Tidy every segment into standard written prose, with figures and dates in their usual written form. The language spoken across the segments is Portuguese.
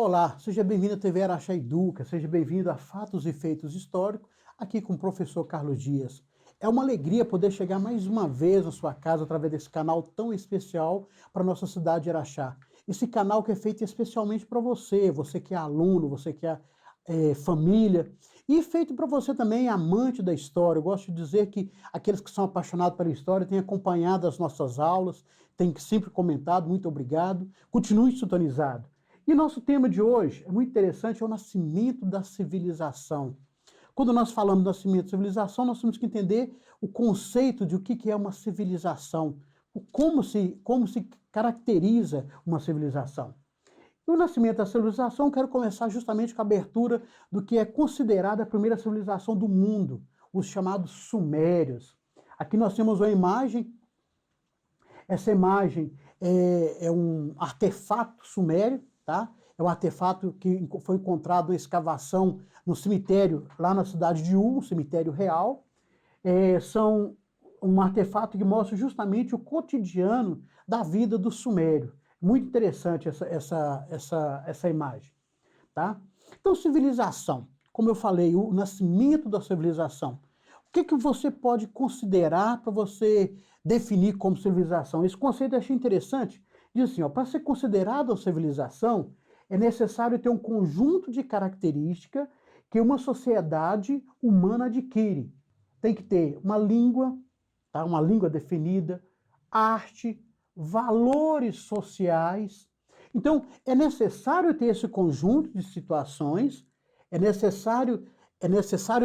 Olá, seja bem-vindo à TV Araxá Educa, seja bem-vindo a Fatos e Feitos Históricos, aqui com o professor Carlos Dias. É uma alegria poder chegar mais uma vez na sua casa através desse canal tão especial para a nossa cidade de Araxá. Esse canal que é feito especialmente para você, você que é aluno, você que é família, e feito para você também, amante da história. Eu gosto de dizer que aqueles que são apaixonados pela história têm acompanhado as nossas aulas, têm sempre comentado, muito obrigado, continue sintonizado. E nosso tema de hoje é muito interessante, é o nascimento da civilização. Quando nós falamos do nascimento da civilização, nós temos que entender o conceito de o que é uma civilização, como se caracteriza uma civilização. E o nascimento da civilização, eu quero começar justamente com a abertura do que é considerada a primeira civilização do mundo, os chamados sumérios. Aqui nós temos uma imagem, essa imagem é um artefato sumério, tá? É um artefato que foi encontrado em escavação no cemitério, lá na cidade de um cemitério real. São um artefato que mostra justamente o cotidiano da vida do sumério. Muito interessante essa imagem, tá? Então, civilização, como eu falei, o nascimento da civilização. O que você pode considerar para você definir como civilização? Esse conceito eu achei interessante. Diz assim, para ser considerado uma civilização, é necessário ter um conjunto de características que uma sociedade humana adquire. Tem que ter uma língua, tá? Uma língua definida, arte, valores sociais. Então, é necessário ter esse conjunto de situações, é necessário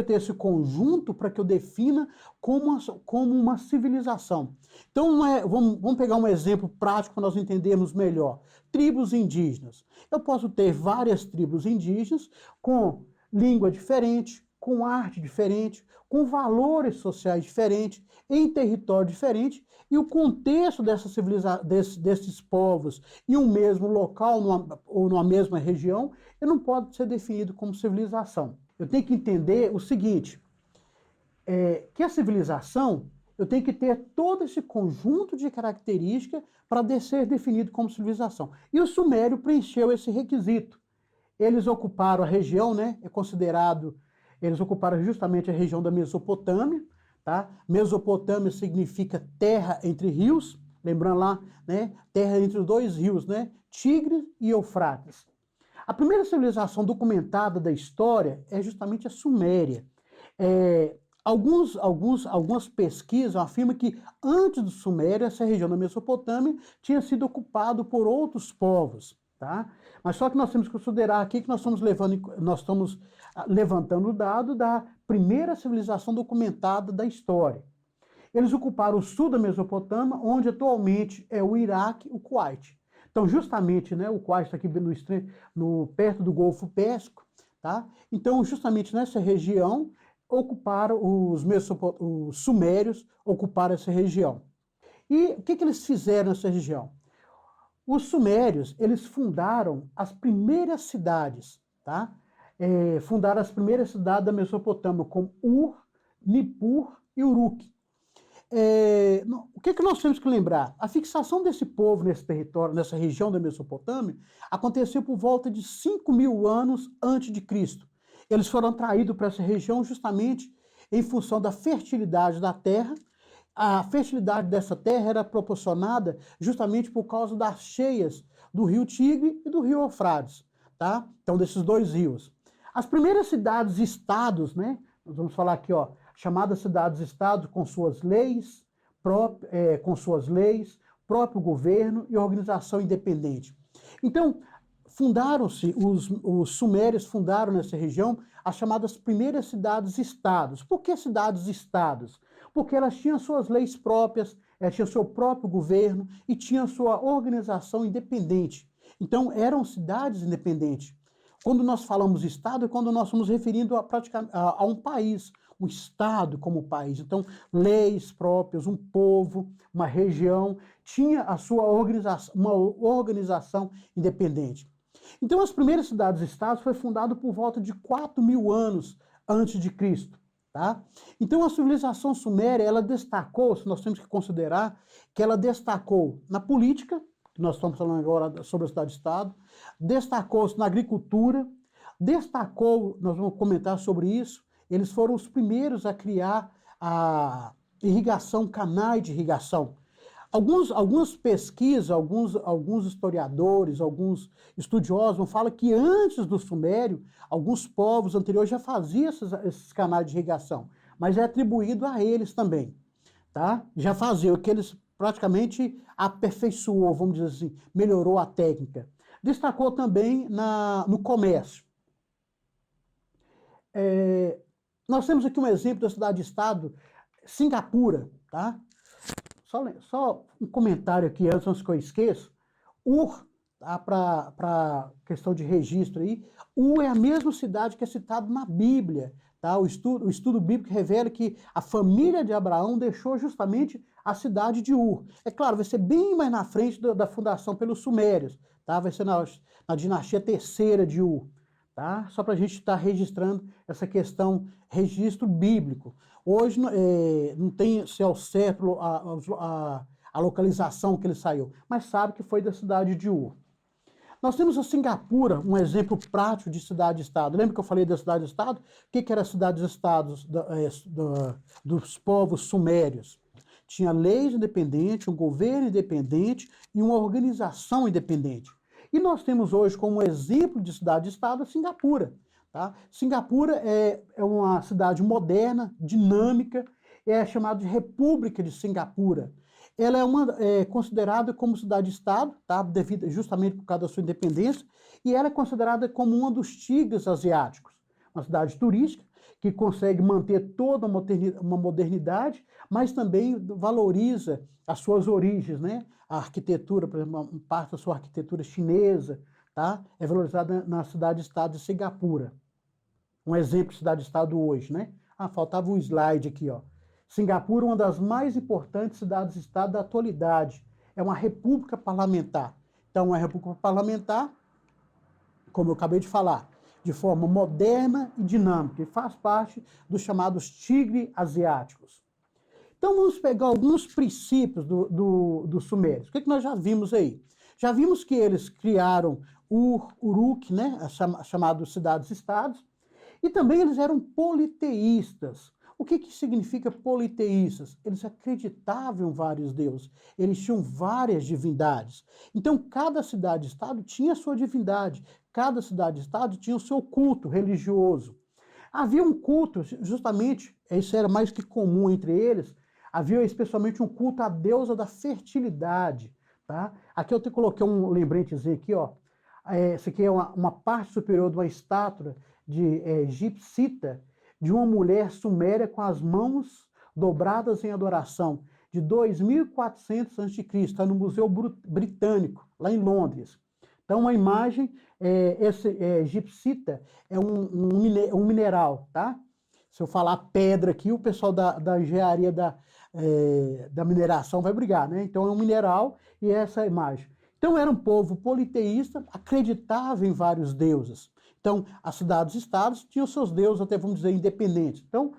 ter esse conjunto para que eu defina como uma civilização. Então, vamos pegar um exemplo prático para nós entendermos melhor. Tribos indígenas. Eu posso ter várias tribos indígenas com língua diferente, com arte diferente, com valores sociais diferentes, em território diferente, e o contexto desses povos em um mesmo local ou numa mesma região, ele não pode ser definido como civilização. Eu tenho que entender o seguinte, que a civilização, eu tenho que ter todo esse conjunto de características para ser definido como civilização. E o sumério preencheu esse requisito. Eles ocuparam a região, né? Eles ocuparam justamente a região da Mesopotâmia, tá? Mesopotâmia significa terra entre rios, lembrando lá, né? Terra entre os dois rios, né? Tigre e Eufrates. A primeira civilização documentada da história é justamente a Suméria. Algumas pesquisas afirmam que antes do Sumério, essa região da Mesopotâmia tinha sido ocupada por outros povos. Tá? Mas só que nós temos que considerar aqui que nós estamos levantando o dado da primeira civilização documentada da história. Eles ocuparam o sul da Mesopotâmia, onde atualmente é o Iraque e o Kuwait. Então, justamente, né, o Kuwait está aqui perto do Golfo Pérsico, tá? Então, justamente nessa região, os sumérios ocuparam essa região. E o que eles fizeram nessa região? Os sumérios, eles fundaram as primeiras cidades, tá? Fundaram as primeiras cidades da Mesopotâmia, como Ur, Nippur e Uruk. O que nós temos que lembrar? A fixação desse povo nesse território, nessa região da Mesopotâmia, aconteceu por volta de 5.000 anos antes de Cristo. Eles foram atraídos para essa região justamente em função da fertilidade da terra. A fertilidade dessa terra era proporcionada justamente por causa das cheias do rio Tigre e do rio Eufrates, tá? Então, desses dois rios. As primeiras cidades-estados, né? Nós vamos falar aqui, ó, chamadas cidades-estados com suas leis, próprio governo e organização independente. Então, os sumérios fundaram nessa região as chamadas primeiras cidades-estados. Por que cidades-estados? Porque elas tinham suas leis próprias, elas tinham seu próprio governo e tinham sua organização independente. Então, eram cidades independentes. Quando nós falamos Estado, é quando nós estamos referindo a um país, um Estado como país. Então, leis próprias, um povo, uma região, tinha a sua uma organização independente. Então, as primeiras cidades-estados foi fundado por volta de 4.000 anos antes de Cristo. Tá? Então, a civilização suméria, ela destacou, se nós temos que considerar, que ela destacou na política, que nós estamos falando agora sobre a cidade-estado, destacou-se na agricultura, nós vamos comentar sobre isso, eles foram os primeiros a criar a irrigação, canais de irrigação. Algumas pesquisas, alguns historiadores, alguns estudiosos falam que antes do Sumério, alguns povos anteriores já faziam esses canais de irrigação, mas é atribuído a eles também, tá? Já faziam, que eles praticamente aperfeiçoou, vamos dizer assim, melhorou a técnica. Destacou também no comércio. Nós temos aqui um exemplo da cidade-estado, Singapura, tá? Só um comentário aqui antes que eu esqueça. Ur, tá? Para questão de registro aí, Ur é a mesma cidade que é citado na Bíblia. Tá? O estudo bíblico revela que a família de Abraão deixou justamente a cidade de Ur. É claro, vai ser bem mais na frente da fundação pelos Sumérios. Tá? Vai ser na dinastia terceira de Ur. Tá? Só para a gente estar registrando essa questão, registro bíblico. Hoje não tem se é o certo a localização que ele saiu, mas sabe que foi da cidade de Ur. Nós temos a Singapura, um exemplo prático de cidade-estado. Lembra que eu falei da cidade-estado? O que era cidades-estados dos povos sumérios? Tinha leis independentes, um governo independente e uma organização independente. E nós temos hoje como exemplo de cidade-estado a Singapura. Tá? Singapura é uma cidade moderna, dinâmica, é chamada de República de Singapura. Ela é considerada como cidade-estado, tá? Justamente por causa da sua independência, e ela é considerada como um dos tigres asiáticos. Uma cidade turística que consegue manter toda uma modernidade, mas também valoriza as suas origens, né? A arquitetura, por exemplo, parte da sua arquitetura chinesa, tá? É valorizada na cidade-estado de Singapura. Um exemplo de cidade-estado hoje, né? Faltava um slide aqui, ó. Singapura, uma das mais importantes cidades-estado da atualidade. É uma república parlamentar. Então, uma república parlamentar, como eu acabei de falar, de forma moderna e dinâmica, e faz parte dos chamados tigres asiáticos. Então, vamos pegar alguns princípios dos sumérios. O que nós já vimos aí? Já vimos que eles criaram Uruk, né, chamados cidades-estados, e também eles eram politeístas. O que significa politeístas? Eles acreditavam em vários deuses, eles tinham várias divindades. Então, cada cidade-estado tinha a sua divindade, cada cidade-estado tinha o seu culto religioso. Havia um culto, justamente, isso era mais que comum entre eles, havia especialmente um culto à deusa da fertilidade. Tá? Aqui eu coloquei um lembretezinho aqui, ó. Essa aqui é uma parte superior de uma estátua de egipcita, de uma mulher suméria com as mãos dobradas em adoração, de 2400 a.C., está no Museu Britânico, lá em Londres. Então, uma imagem, egipcita é um mineral, tá? Se eu falar pedra aqui, o pessoal da engenharia da mineração vai brigar, né? Então, é um mineral e essa imagem. Então, era um povo politeísta, acreditava em vários deuses. Então, as cidades-estados tinham seus deuses, até vamos dizer, independentes. Então,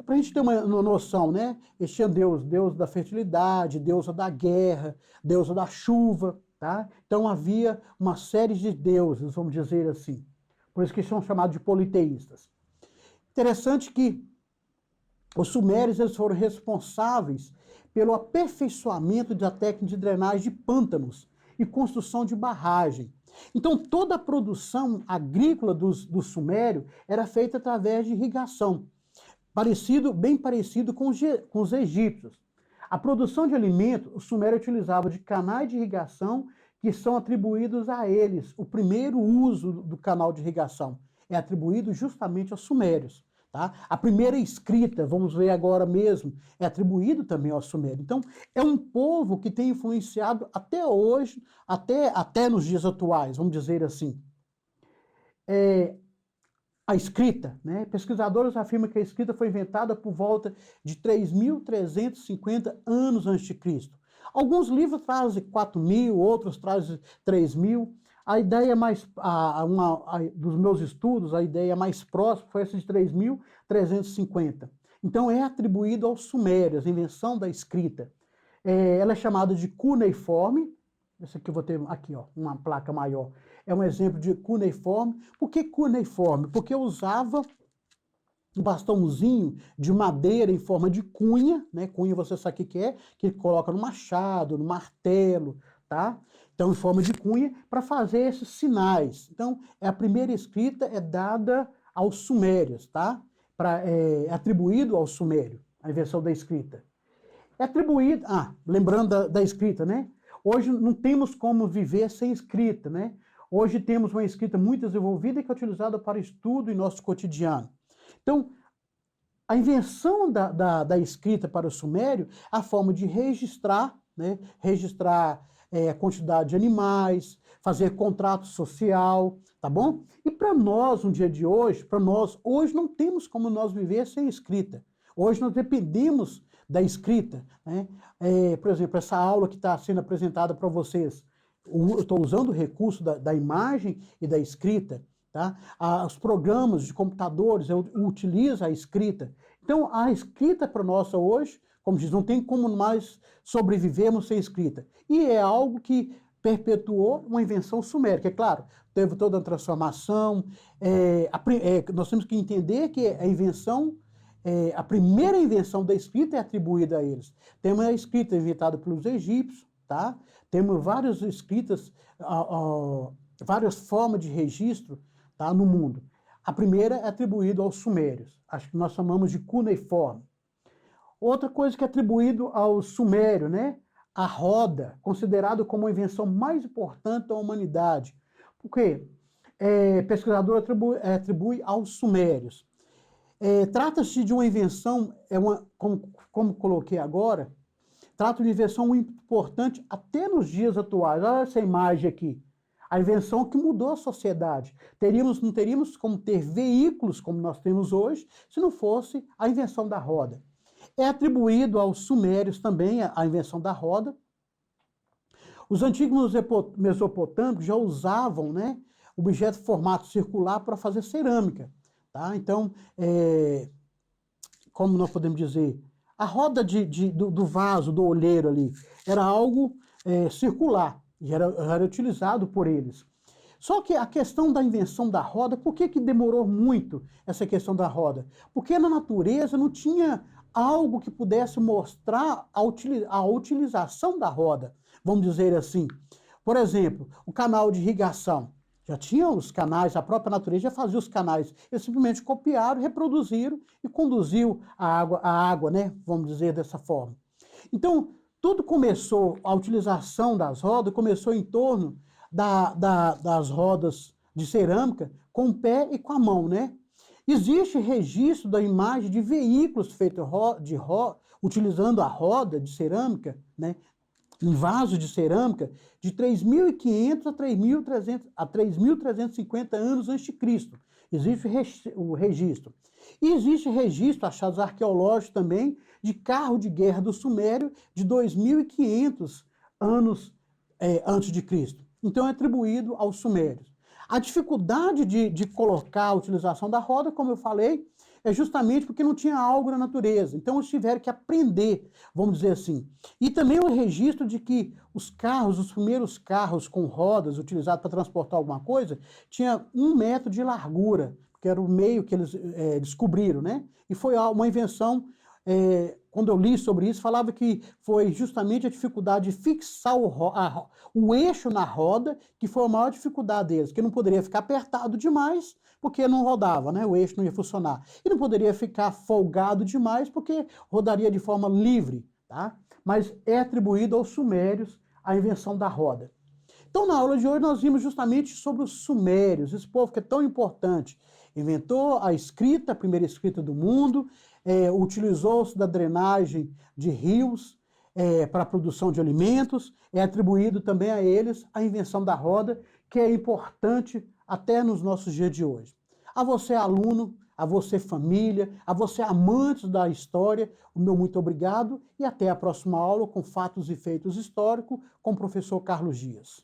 para a gente ter uma noção, né? Eles tinham deus da fertilidade, deusa da guerra, deusa da chuva, tá? Então, havia uma série de deuses, vamos dizer assim. Por isso que são chamados de politeístas. Interessante que os sumérios eles foram responsáveis pelo aperfeiçoamento da técnica de drenagem de pântanos e construção de barragem. Então, toda a produção agrícola dos sumérios era feita através de irrigação, bem parecido com os egípcios. A produção de alimentos, os sumérios utilizavam de canais de irrigação que são atribuídos a eles. O primeiro uso do canal de irrigação é atribuído justamente aos sumérios. Tá? A primeira escrita, vamos ver agora mesmo, é atribuído também aos sumérios. Então, é um povo que tem influenciado até hoje, até nos dias atuais, vamos dizer assim. A escrita, né? Pesquisadores afirmam que a escrita foi inventada por volta de 3.350 anos antes de Cristo. Alguns livros trazem 4.000, outros trazem 3.000. A ideia dos meus estudos, a ideia mais próxima foi essa de 3.350. Então, é atribuído aos sumérios, a invenção da escrita. Ela é chamada de cuneiforme, Esse aqui eu vou ter aqui, ó, uma placa maior. É um exemplo de cuneiforme. Por que cuneiforme? Porque eu usava um bastãozinho de madeira em forma de cunha, né? Cunha você sabe o que é, que coloca no machado, no martelo, tá? Então, em forma de cunha, para fazer esses sinais. Então, a primeira escrita é dada aos sumérios, tá? É atribuído ao sumério, a invenção da escrita. É atribuído, lembrando da escrita, né? Hoje não temos como viver sem escrita, né? Hoje temos uma escrita muito desenvolvida que é utilizada para estudo em nosso cotidiano. Então, a invenção da escrita para o sumério, a forma de registrar, né? Registrar a quantidade de animais, fazer contrato social, tá bom? E para nós, no dia de hoje, hoje não temos como nós viver sem escrita. Hoje nós dependemos da escrita, né? Por exemplo, essa aula que está sendo apresentada para vocês, eu estou usando o recurso da imagem e da escrita, tá? Os programas de computadores utilizam a escrita. Então, a escrita para nós hoje, como diz, não tem como mais sobrevivermos sem escrita. E é algo que perpetuou uma invenção sumérica. É claro, teve toda a transformação. Nós temos que entender que a primeira invenção da escrita é atribuída a eles. Temos a escrita inventada pelos egípcios, tá? Temos várias escritas, várias formas de registro, tá, no mundo. A primeira é atribuída aos sumérios, acho que nós chamamos de cuneiforme. Outra coisa que é atribuído ao sumério, né? A roda, considerado como a invenção mais importante da humanidade. Por quê? Pesquisador atribui aos sumérios. Trata-se de uma invenção, como coloquei agora, trata de uma invenção muito importante até nos dias atuais. Olha essa imagem aqui. A invenção que mudou a sociedade. Não teríamos como ter veículos como nós temos hoje se não fosse a invenção da roda. É atribuído aos sumérios também a invenção da roda. Os antigos mesopotâmicos já usavam, né, objeto de formato circular para fazer cerâmica. Tá? Então, como nós podemos dizer, a roda do vaso, do olheiro ali, era algo circular, e era utilizado por eles. Só que a questão da invenção da roda, por que demorou muito essa questão da roda? Porque na natureza não tinha algo que pudesse mostrar a utilização da roda, vamos dizer assim. Por exemplo, o canal de irrigação. Já tinham os canais, a própria natureza já fazia os canais. Eles simplesmente copiaram, reproduziram e conduziu a água, né? Vamos dizer dessa forma. Então, tudo começou, a utilização das rodas começou em torno das rodas de cerâmica com o pé e com a mão, né? Existe registro da imagem de veículos feitos utilizando a roda de cerâmica, né? Em vasos de cerâmica de 3.500 a 3.350 anos a.C. Existe o registro. E existe registro, achados arqueológicos também, de carro de guerra do Sumério de 2.500 anos antes de Cristo. Então é atribuído aos sumérios. A dificuldade de colocar a utilização da roda, como eu falei, é justamente porque não tinha algo na natureza. Então eles tiveram que aprender, vamos dizer assim. E também o registro de que os primeiros carros com rodas utilizados para transportar alguma coisa, tinha 1 metro de largura, que era o meio que eles descobriram, né? E foi uma invenção, quando eu li sobre isso, falava que foi justamente a dificuldade de fixar o eixo na roda, que foi a maior dificuldade deles, que não poderia ficar apertado demais, porque não rodava, né? O eixo não ia funcionar. E não poderia ficar folgado demais, porque rodaria de forma livre, tá? Mas é atribuído aos sumérios a invenção da roda. Então, na aula de hoje, nós vimos justamente sobre os sumérios, esse povo que é tão importante. Inventou a escrita, a primeira escrita do mundo, utilizou-se da drenagem de rios para a produção de alimentos, é atribuído também a eles a invenção da roda, que é importante até nos nossos dias de hoje. A você, aluno, a você, família, a você, amantes da história, o meu muito obrigado e até a próxima aula com fatos e feitos históricos com o professor Carlos Dias.